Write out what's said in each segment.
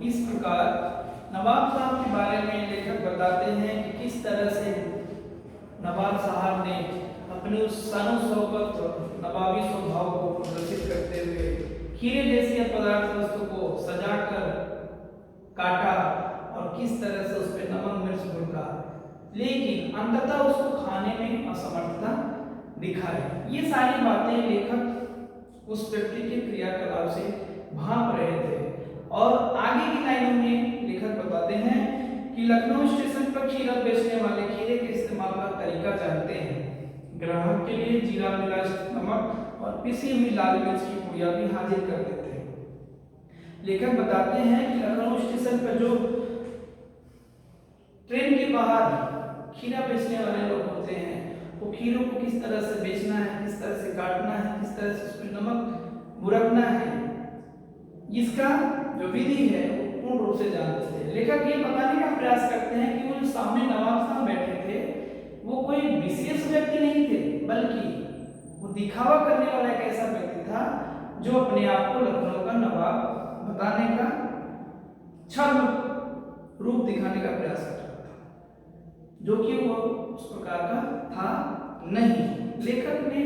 इस प्रकार नवाब साहब के बारे में लेखक बताते हैं कि किस तरह से नवाब साहब ने अपने उस शान शौकत नवाबी स्वभाव को प्रदर्शित करते हुए खीरे जैसी अपदार्थ वस्तु को सजाकर काटा और किस तरह से उस पर नमक मिर्च भुनका, लेकिन अंततः उसको खाने में असमर्थता दिखाई। ये सारी बातें लेखक उस व्यक्ति के क्रियाकलाप से भाप रहे थे। और आगे की लाइनों में लेखक बताते हैं कि लखनऊ स्टेशन पर खीरा बेचने वाले खीरे के इस्तेमाल का तरीका जानते हैं। ग्राहक के लिए जीरा मिला नमक और पिसी हुई लाल मिर्च की पुड़िया भी हाजिर कर देते हैं। लेखक बताते हैं कि लखनऊ स्टेशन पर जो ट्रेन के बाहर खीरा बेचने वाले लोग होते हैं वो खीरों को किस तरह से बेचना है, किस तरह से काटना है, किस तरह से उसमें नमक बुरकना है, इसका जो विधि है वो पूर्ण रूप से जानते थे। लेखक ये बताने का प्रयास करते हैं कि वो जो सामने नवाब साहब बैठे थे वो कोई विशेष व्यक्ति नहीं थे, बल्कि वो दिखावा करने वाला एक ऐसा व्यक्ति था जो अपने आप को लखनऊ का नवाब बताने का छद्म रूप दिखाने का प्रयास कर रहा था, जो कि वो उस प्रकार का था नहीं। लेखक ने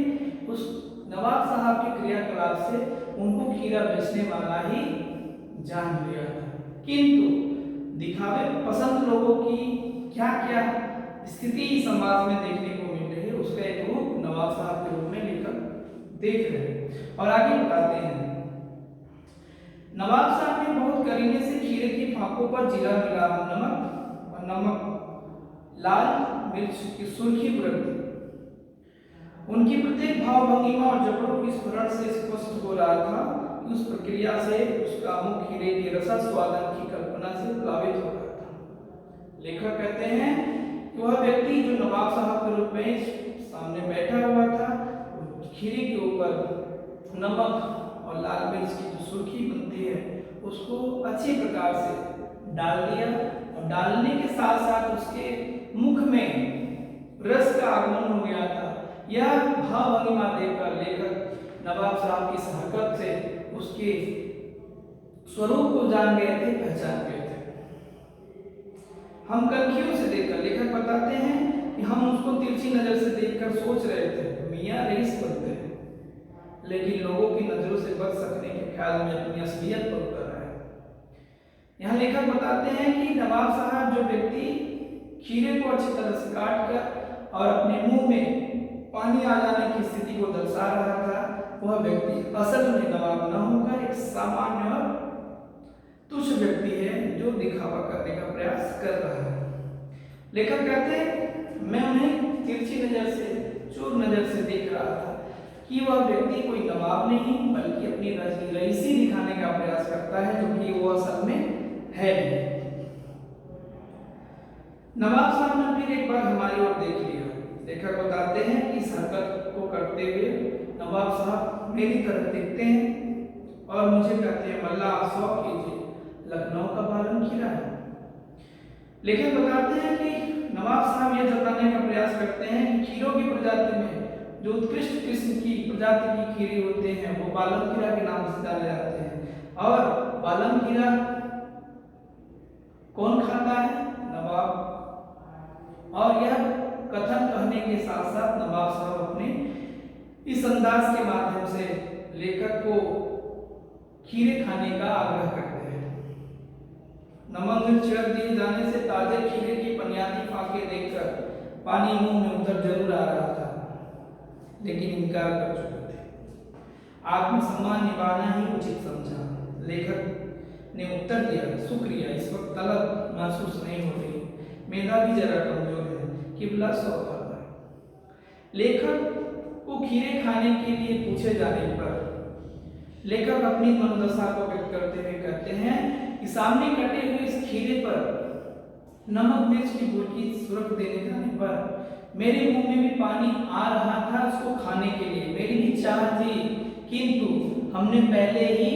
उस नवाब साहब के क्रियाकलाप से उनको खीरा बेचने वाला ही जान लिया था। किंतु दिखावे पसंद लोगों की क्या क्या स्थिति समाज में देखने को मिल रही है, उसका एक रूप नवाब साहब के रूप में लेखक देख रहे हैं। और आगे बताते हैं, नवाब साहब ने बहुत करीने से खीरे की फाकों पर जीरा मिला नमक और नमक लाल मिर्च की सुर्खी बुरक दी। उनकी प्रत्येक भाव भंगिमा और जबड़ों की स्फुरण से स्पष्ट हो रहा था कि उस प्रक्रिया से उसका मुंह खीरे के रसा स्वादन की कल्पना से प्लावित हो रहा था। लेखक कहते हैं कि वह व्यक्ति जो नवाब साहब के रूप में सामने बैठा हुआ था, खीरे के ऊपर नमक और लाल मिर्च की जो सुर्खी बनती है उसको अच्छी प्रकार से डाल दिया और डालने के साथ साथ उसके मुख में रस का आगमन हो गया था। यह भाव भंगिमा देखकर लेखक नवाब साहब की हरकत से उसके स्वरूप को जान गए थे, पहचान गए थे। हम कनखियों से देखकर, लेखक बताते हैं कि हम उसको तिरछी नजर से देखकर सोच रहे थे मियां रईस बनते हैं, लेकिन लोगों की नजरों से बच सकने के ख्याल में अपनी असलियत पर उतर रहा है। यहाँ लेखक बताते हैं कि नवाब साहब जो व्यक्ति खीरे को अच्छी तरह से काट कर और अपने मुंह में पानी आ जाने की स्थिति को दर्शा रहा था, वह व्यक्ति असल में नवाब न होकर एक सामान्य और तुच्छ व्यक्ति है जो दिखावा करने का प्रयास कर रहा है। लेखक कहते हैं मैं उन्हें तिरछी नजर से, चूर नजर से देख रहा था कि वह व्यक्ति कोई नवाब नहीं बल्कि अपनी रईसी दिखाने का प्रयास करता है, जो कि वो असल में है नहीं। नवाब साहब ने फिर एक बार हमारी ओर देख लिया। लेखक बताते हैं कि इस हरकत को करते हुए नवाब साहब मेरी तरफ देखते हैं और मुझे कहते हैं मल्ला आप शौक कीजिए, लखनऊ का बालन खीरा है। लेखक बताते हैं कि नवाब साहब यह जताने का प्रयास करते हैं कि खीरों की प्रजाति में जो उत्कृष्ट किस्म की प्रजाति की खीरे होते हैं वो बालन खीरा के नाम से जाने जाते हैं। और बालन खीरा कौन खाता है? नवाब। और यह कथन कहने के साथ साथ नवाब साहब अपने इस अंदाज के माध्यम से लेखक को खीरे खाने का आग्रह करते हैं। नमक मिर्च छिड़क दिए जाने से ताजे खीरे की पनियाती फाके देखकर पानी मुंह में उतर जरूर आ रहा था, लेकिन इनकार कर चुके थे। आत्मसम्मान निभाना ही उचित समझा। लेखक ने उत्तर दिया, शुक्रिया, इस वक्त तलब महसूस नहीं हो रही, मेधा भी जरा कमजोर है, किबला सौदा। लेखक को खीरे खाने के लिए पूछे जाने पर लेखक अपनी मनोदशा को व्यक्त करते हुए कहते हैं कि सामने कटे हुए इस खीरे पर नमक मिर्च की बुरकी सुरख देने जाने पर मेरे मुंह में भी पानी आ रहा था उसको खाने के लिए, मेरी भी चाह थी, किंतु हमने पहले ही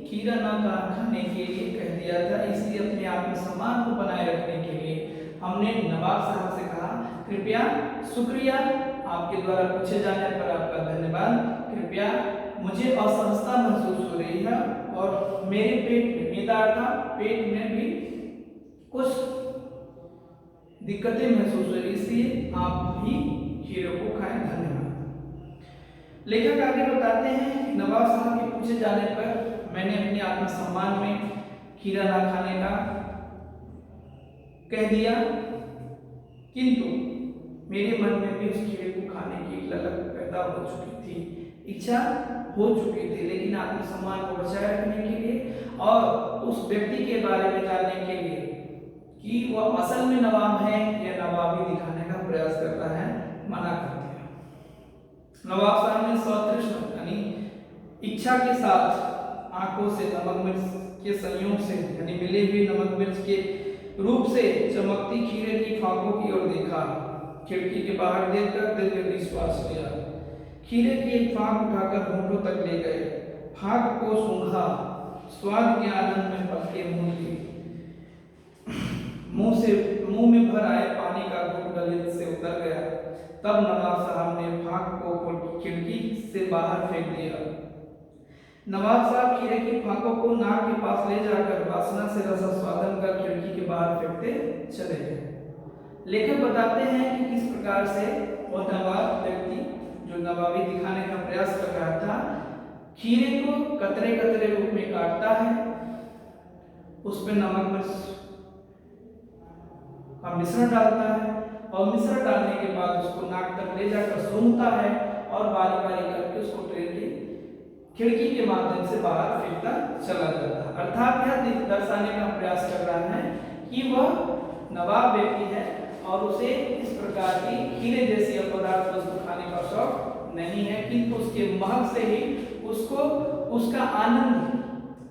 खीरा ना खाने के लिए कह दिया था, इसलिए अपने आत्मसम्मान को बनाए रखने के लिए हमने नवाब साहब से कहा कृपया, शुक्रिया, आपके द्वारा पूछे जाने पर आपका धन्यवाद, कृपया, मुझे असहजता महसूस हो रही है और मेरे पेट में, मैदा अर्थात पेट में भी कुछ दिक्कतें महसूस हो रही, इसलिए आप भी खीरे को खाएं। धन्यवाद। लेखक आगे बताते हैं कि नवाब साहब के पूछे जाने पर मैंने अपने आत्मसम्मान में खीरा ना खाने का कह दिया, किंतु मेरे मन में भी उस खीरे को खाने की ललक पैदा हो चुकी थी, इच्छा हो चुकी थी, लेकिन आत्मसम्मान को बचाए रखने के लिए और उस व्यक्ति के बारे में जानने के लिए कि वह असल में नवाब है या नवाबी दिखाने का प्रयास करता है, मना कर दिया। नवाब साहब ने सतृष्ण यानी इच्छा के साथ आंखों से नमक मिर्च के संयोग से यानी मिले हुए नमक मिर्च के रूप से चमकती खीरे की फाकों की ओर देखा। खिड़की के बाहर देखकर दीर्घ निश्वास लिया। खीरे की एक फाक उठाकर होंठों तक ले गए, फाक को सूंघा, स्वाद के आनंद में पलके मूंद ली। मुंह में भर आए पानी का घूंट गले से उतर गया। तब नवाब साहब ने फाक को खिड़की से बाहर फेंक दिया। नवाब साहब खीरे की फाकों को नाक के पास ले जाकर वासना से रसास्वादन कर खिड़की के बाहर फेंकते चले गए। लेखक बताते हैं कि किस प्रकार से वह नवाब व्यक्ति जो नवाबी दिखाने का प्रयास कर रहा था, खीरे को कतरे कतरे रूप में काटता है, उसमें नमक मिर्च का मिश्रण डालता है और मिश्रण डालने के बाद उसको नाक तक ले जाकर सूंघता है और बारी बारी करके उसको ट्रेन की खिड़की के माध्यम से बाहर फेंकता चला जाता है। अर्थात यह दर्शाने का प्रयास कर रहा है कि वह नवाब व्यक्ति है और उसे इस प्रकार की खीरे जैसी अपदार्थ वस्तु खाने का शौक नहीं है, किंतु उसके महक से ही उसको उसका आनंद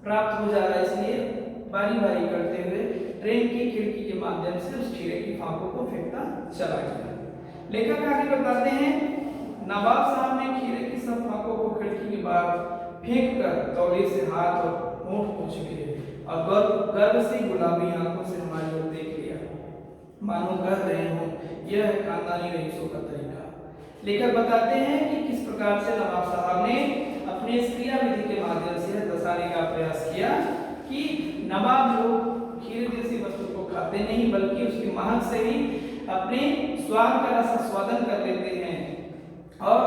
प्राप्त हो जा रहा है, इसलिए बारी बारी करते हुए ट्रेन की खिड़की के माध्यम से उस खीरे की फाकों को फेंकता चला गया। लेखक आगे बताते हैं, नवाब साहब ने खीरे की सब फाकों को खिड़की के बाहर फेंक कर तौलिए से हाथ और होंठ पोंछ लिए और गर्व से गुलाबी आंखों से हमारी ओर देख लिया, मानो कह रहे हो यह है खानदानी रईसों का तरीका। लेखक बताते हैं कि किस प्रकार से नवाब साहब ने अपने इस क्रिया विधि के माध्यम से दर्शाने का प्रयास किया कि नवाब लोग खीरे जैसी वस्तु को खाते नहीं, बल्कि उसकी महक से ही अपने स्वाद का रसास्वादन कर लेते हैं और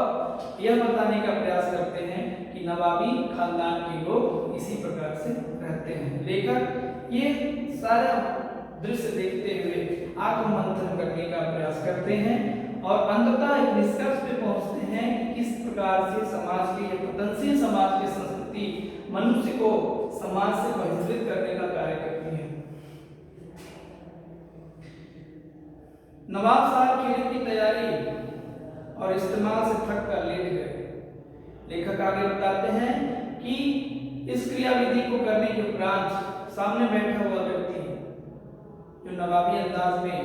यह बताने का प्रयास करते हैं कि नवाबी खानदान के लोग इसी प्रकार से रहते हैं। लेखक ये सारा दृश्य देखते हुए आत्ममंथन करने का प्रयास करते हैं और अंततः एक निष्कर्ष पे पहुंचते हैं कि किस प्रकार से समाज के पतनशील समाज की संस्कृति मनुष्य को समाज से बहिष्कृत करने का कार्य करती है। नवाब साहब खीरे की तैयारी और इस्तेमाल से थक कर लेट गए। लेखक आगे बताते हैं कि इस क्रिया विधि को करने के उपरांत सामने बैठा हुआ व्यक्ति जो नवाबी अंदाज में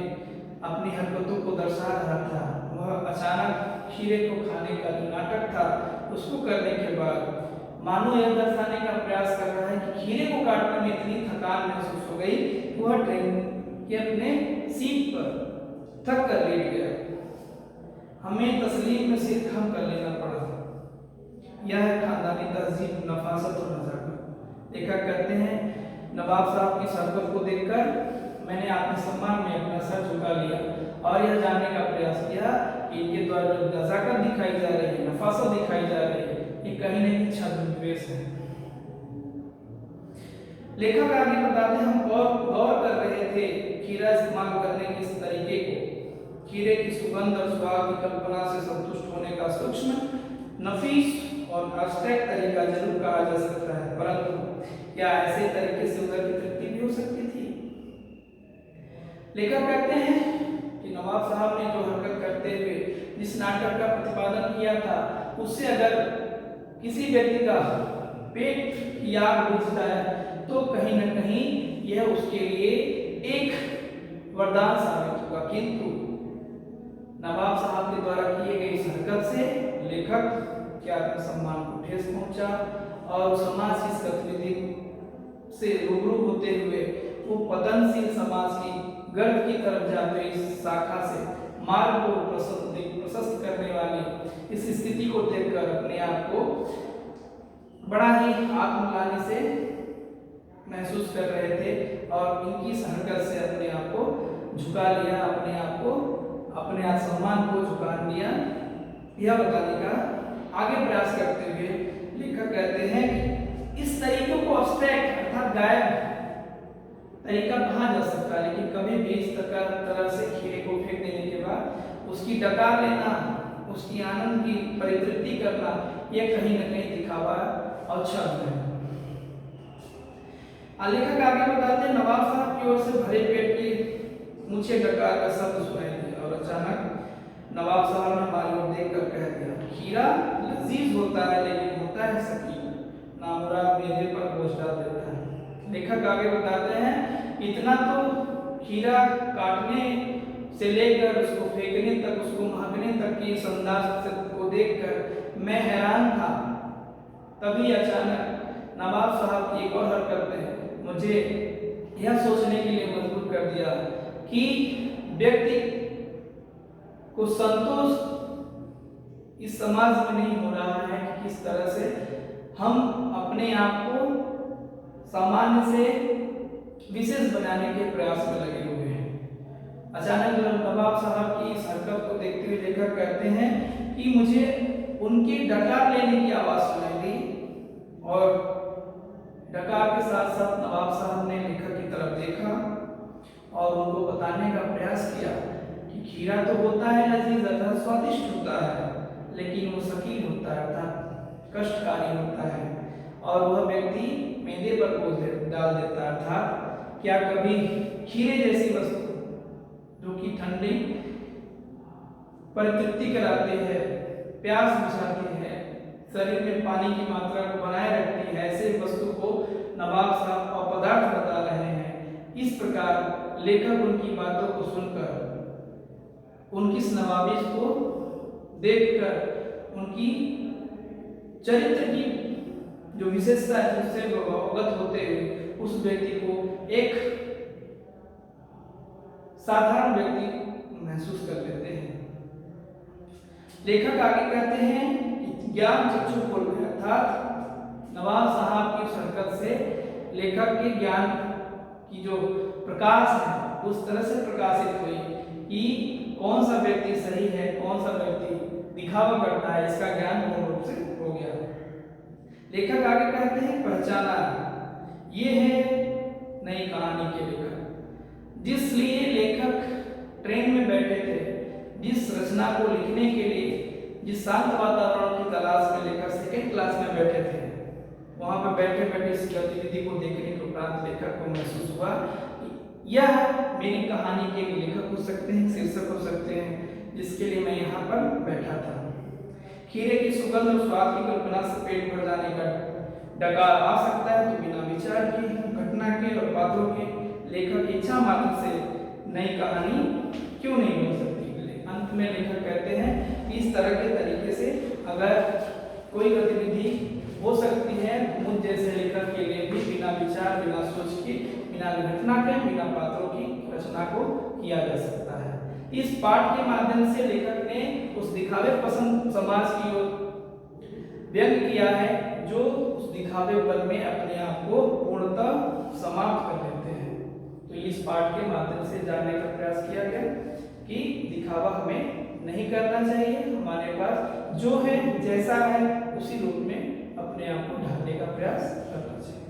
अपनी हरकतों को दर्शा रहा था, वह अचानक खीरे को खाने का जो नाटक था उसको करने के बाद मानो यह दर्शाने का प्रयास कर रहा है कि खीरे को काटने में इतनी थकान महसूस हो गई, वह ट्रेन के अपने सीट पर थक कर लेट गया। हमें तस्लीम में सिर खम कर लेना पड़ा। यह है खानदानी तहजीब, नफासत और नजाकत। लेखक कहते हैं, नवाब साहब की शरकत को देखकर मैंने आत्मसम्मान में अपना सर झुका लिया और यह जानने का प्रयास किया कि इनके द्वारा जो नजाकत दिखाई जा रही है, नफासत दिखाई जा रही है, ये कहीं न कहीं छद्मवेश है। लेखक आगे बताते हैं, हम गौर कर रहे थे खीरा इस्तेमाल करने के इस तरीके को। खीरे की सुगंध और स्वाद की कल्पना से संतुष्ट होने का सूक्ष्म, नफीस और एब्स्ट्रैक्ट तरीका जरूर कहा जा सकता है, परंतु क्या ऐसे तरीके से उधर की तृप्ति भी हो सकती थी? लेखक कहते हैं कि नवाब साहब ने जो हरकत करते हुए जिस नाटक का प्रतिपादन किया था, उससे अगर किसी व्यक्ति का पेट की आग बुझ जाए तो कहीं न कहीं यह उसके लिए एक वरदान साबित होगा, किंतु नवाब साहब के द्वारा किए गए इस हरकत से लेखक के आत्मसम्मान को ठेस पहुंचा और समाज की इस गतिविधि से रूबरू होते हुए वो पतनशील समाज की गर्भ की तरफ जाते इस शाखा से मार्ग को प्रशस्त करने वाली इस स्थिति को देखकर अपने आप को बड़ा ही आत्मग्लानि से महसूस कर रहे थे और इनकी इस हरकत से अपने आप को झुका लिया, अपने आप को, अपने आत्मसम्मान को झुका दिया। यह बताने का आगे प्रयास करते हुए लेखक कहते हैं कि इस तरीके को अब्स्ट्रैक्ट अर्थात गायब तरीका कहा जा सकता है, लेकिन कभी भी इस तरह से खीरे को फेंक देने के बाद उसकी डकार लेना, उसकी आनंद की परितृप्ति करना, यह कहीं न कहीं दिखावा और छल है। लेखक आगे बताते हैं, नवाब साहब की ओर से भरे पेट की ऊंचे डकार का शब्द सुनाई दिया और अचानक नवाब साहब ने हमारी ओर देखकर कह दिया, खीरा लजीज होता है लेकिन होता है सकीन, नामुराद मेरे पर बोझ डाल देता है। लेखक आगे बताते हैं, इतना तो खीरा काटने से लेकर उसको फेंकने तक, उसको महकने तक की इस अंदाज को देखकर मैं हैरान था। तभी अचानक नवाब साहब की एक और हरकत ने मुझे यह सोचने के लिए मजबूर कर दिया कि व्यक्ति को संतोष इस समाज में नहीं हो रहा है कि किस तरह से हम अपने आप को सामान्य से विशेष बनाने के प्रयास में लगे हुए हैं। अचानक नवाब साहब की इस हरकत को देखते हुए लेखक कहते हैं कि मुझे उनकी डकार लेने की आवाज सुनाई दी और डकार के साथ साथ नवाब साहब ने लेखक की तरफ देखा और उनको बताने का प्रयास किया कि खीरा तो होता है लजीज अर्थात स्वादिष्ट होता है, लेकिन वो शकील होता है अर्थात कष्टकारी होता है और वह व्यक्ति मैदे पर बोझ डाल देता है। अर्थात क्या कभी खीरे जैसी वस्तु जो कि ठंडी परितृप्ति कराती है, प्यास बुझाती है, शरीर में पानी की मात्रा को बनाए रखती है, ऐसे वस्तु को नवाब साहब अपदार्थ बता रहे हैं। इस प्रकार लेखक उनकी बातों को सुनकर, उनकी इस नवाबिश को देखकर, उनकी चरित्र की जो विशेषता है उससे अवगत होते हुए उस व्यक्ति को एक साधारण व्यक्ति महसूस कर लेते हैं। लेखक आगे कहते हैं कि ज्ञान चक्षु खोल गया, अर्थात नवाब साहब की हरकत से लेखक के ज्ञान की जो प्रकाश है उस तरह से प्रकाशित हुई कि कौन सा व्यक्ति सही है, कौन सा व्यक्ति दिखावा करता है, इसका ज्ञान पूर्ण रूप से हो गया। लेखक आगे कहते हैं, पहचाना ये है नई कहानी के लेखक। जिसलिए लेखक ट्रेन में बैठे थे, जिस रचना को लिखने के लिए जिस शांत वातावरण की तलाश में लेखक सेकेंड क्लास में बैठे थे, वहां पर बैठे बैठे इस गतिविधि को देखने के उपरांत लेखक को महसूस हुआ कि यह मेरी कहानी के लेखक हो सकते हैं, शीर्षक हो सकते हैं, जिसके लिए मैं यहाँ पर बैठा था। खीरे की सुगंध और स्वाद की कल्पना से पेट भर जाने का डकार आ सकता है, तो बिना विचार की, घटना के और पात्रों के लेखक की इच्छा मात्र से नई कहानी क्यों नहीं बन सकती। अंत में लेखक कहते हैं कि इस तरह के तरीके से अगर कोई गतिविधि हो सकती है, मुझ जैसे लेखक के लिए भी बिना विचार, बिना सोच के, बिना घटना के, बिना पात्रों की रचना को किया जा सकता है। इस पाठ के माध्यम से लेखक ने उस दिखावे पसंद समाज की ओर व्यंग किया है जो उस दिखावेपन में अपने आप को पूर्णतः समाप्त कर लेते हैं। तो इस पाठ के माध्यम से जानने का प्रयास किया गया कि दिखावा हमें नहीं करना चाहिए, हमारे पास जो है जैसा है उसी रूप में अपने आप को ढालने का प्रयास करना चाहिए।